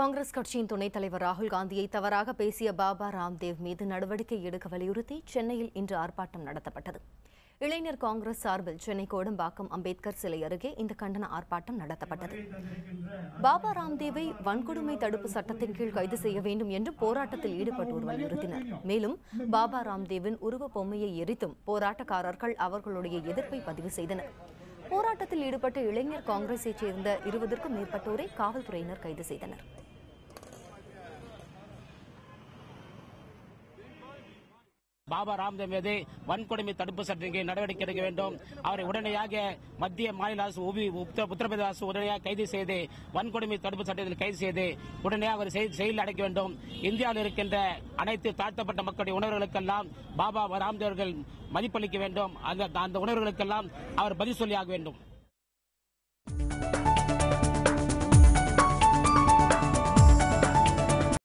காங்கிரஸ் கட்சியின் துணைத் தலைவர் ராகுல் காந்தியை தவறாக பேசிய பாபா ராம்தேவ் மீது நடவடிக்கை எடுக்க வலியுறுத்தி சென்னையில் இன்று ஆர்ப்பாட்டம் நடத்தப்பட்டது. இளைஞர் காங்கிரஸ் சார்பில் சென்னை கோடம்பாக்கம் அம்பேத்கர் சிலை அருகே இந்த கண்டன ஆர்ப்பாட்டம் நடத்தப்பட்டது. பாபா ராம்தேவை வன்கொடுமை தடுப்பு சட்டத்தின் கீழ் கைது செய்ய வேண்டும் என்று போராட்டத்தில் ஈடுபட்டோர் வலியுறுத்தினர். மேலும் பாபா ராம்தேவின் உருவ பொம்மையை எரித்தும் போராட்டக்காரர்கள் அவர்களுடைய எதிர்ப்பை பதிவு செய்தனர். போராட்டத்தில் ஈடுபட்ட இளைஞர் காங்கிரஸைச் சேர்ந்த 20க்கும் மேற்பட்டோரை காவல்துறையினர் கைது செய்தனர். பாபா ராம்தேவ் மீது வன்கொடுமை தடுப்பு சட்டத்தின் நடவடிக்கை எடுக்க வேண்டும். அவரை உடனடியாக மத்திய மாநில அரசு உத்தரப்பிரதேச அரசு உடனடியாக கைது செய்து வன்கொடுமை தடுப்பு சட்டத்தில் கைது செய்து உடனடியாக அவர் செயலில் அடைக்க வேண்டும். இந்தியாவில் இருக்கின்ற அனைத்து தாழ்த்தப்பட்ட மக்களுடைய உணர்வுகளுக்கெல்லாம் பாபா ராம்தேவ் அவர்கள் மதிப்பளிக்க வேண்டும். அந்த உணர்வுகளுக்கெல்லாம் அவர் பதில் சொல்லியாக வேண்டும்.